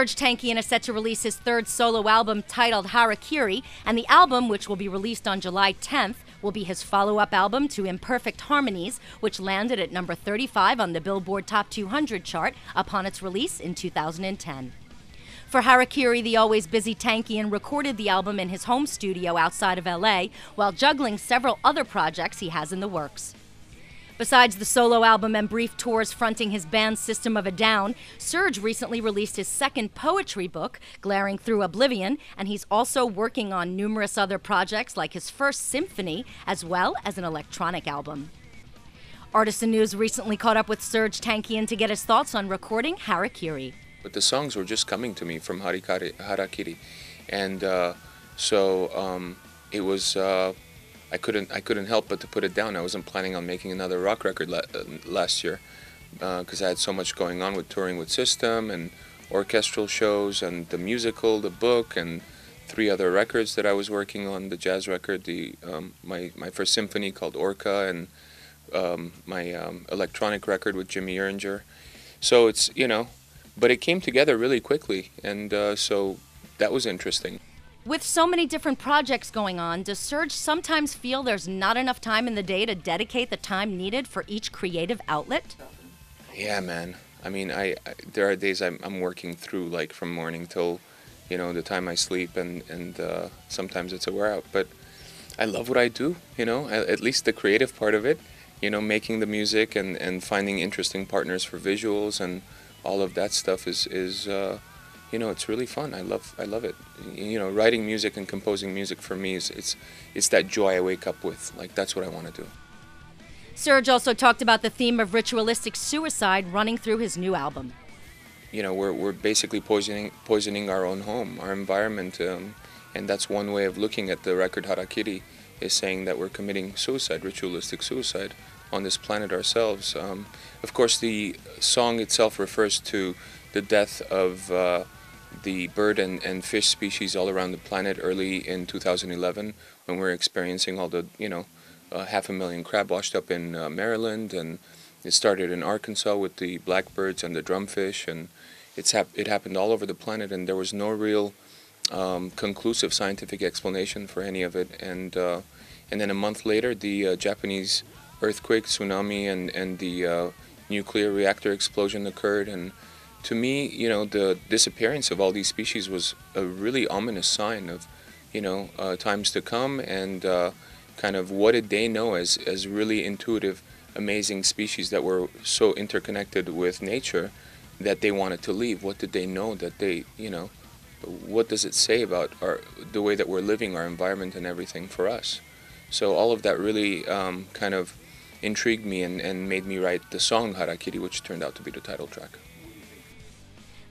Serj Tankian is set to release his third solo album titled Harakiri, and the album, which will be released on July 10th, will be his follow-up album to Imperfect Harmonies, which landed at number 35 on the Billboard Top 200 chart upon its release in 2010. For Harakiri, the always busy Tankian recorded the album in his home studio outside of LA, while juggling several other projects he has in the works. Besides the solo album and brief tours fronting his band System of a Down, Serj recently released his second poetry book, Glaring Through Oblivion, and he's also working on numerous other projects like his first symphony, as well as an electronic album. Artisan News recently caught up with Serj Tankian to get his thoughts on recording Harakiri. But the songs were just coming to me from Harakiri, and it was. I couldn't help but to put it down. I wasn't planning on making another rock record last year because I had so much going on with touring with System and orchestral shows and the musical, the book, and 3 other records that I was working on. The jazz record, my first symphony called Orca, and my electronic record with Jimmy Erringer. So it's, but it came together really quickly, and so that was interesting. With so many different projects going on, does Serj sometimes feel there's not enough time in the day to dedicate the time needed for each creative outlet? Yeah, man. I mean, there are days I'm working through, like from morning till, the time I sleep, and sometimes it's a wear out. But I love what I do, at least the creative part of it, making the music and finding interesting partners for visuals and all of that stuff is it's really fun. I love it. Writing music and composing music for me it's that joy I wake up with. Like, that's what I want to do. Serj also talked about the theme of ritualistic suicide running through his new album. We're basically poisoning our own home, our environment, and that's one way of looking at the record Harakiri, is saying that we're committing suicide, ritualistic suicide, on this planet ourselves. Of course, the song itself refers to the death of the bird and fish species all around the planet early in 2011, when we were experiencing all the, 500,000 crab washed up in Maryland, and it started in Arkansas with the blackbirds and the drumfish, and it happened all over the planet, and there was no real conclusive scientific explanation for any of it. And then a month later, the Japanese earthquake, tsunami, and the nuclear reactor explosion occurred, and to me, the disappearance of all these species was a really ominous sign of, times to come, and kind of what did they know as really intuitive, amazing species that were so interconnected with nature that they wanted to leave. What did they know that they, what does it say about the way that we're living, our environment and everything for us? So all of that really kind of intrigued me and made me write the song Harakiri, which turned out to be the title track.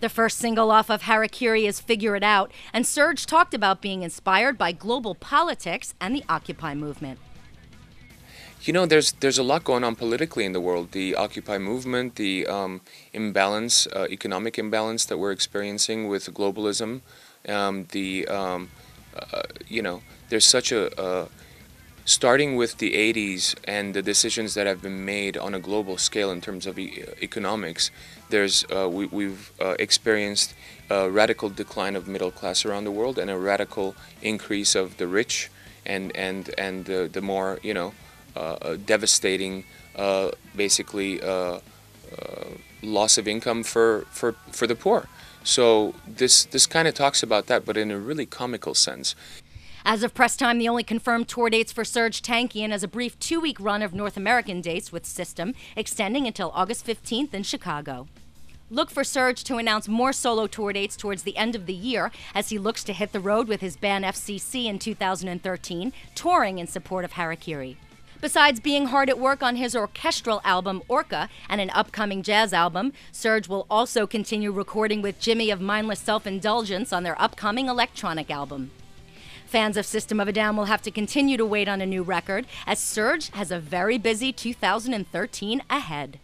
The first single off of Harakiri is Figure It Out, and Serj talked about being inspired by global politics and the Occupy movement. There's a lot going on politically in the world. The Occupy movement, the imbalance, economic imbalance that we're experiencing with globalism. There's such a starting with the 80s and the decisions that have been made on a global scale in terms of economics, we've experienced a radical decline of middle class around the world, and a radical increase of the rich, and the more devastating, basically loss of income for the poor. So this kind of talks about that, but in a really comical sense. As of press time, the only confirmed tour dates for Serj Tankian is a brief 2-week run of North American dates with System, extending until August 15th in Chicago. Look for Serj to announce more solo tour dates towards the end of the year as he looks to hit the road with his band FCC in 2013, touring in support of Harakiri. Besides being hard at work on his orchestral album Orca and an upcoming jazz album, Serj will also continue recording with Jimmy of Mindless Self-Indulgence on their upcoming electronic album. Fans of System of a Down will have to continue to wait on a new record, as Serj has a very busy 2013 ahead.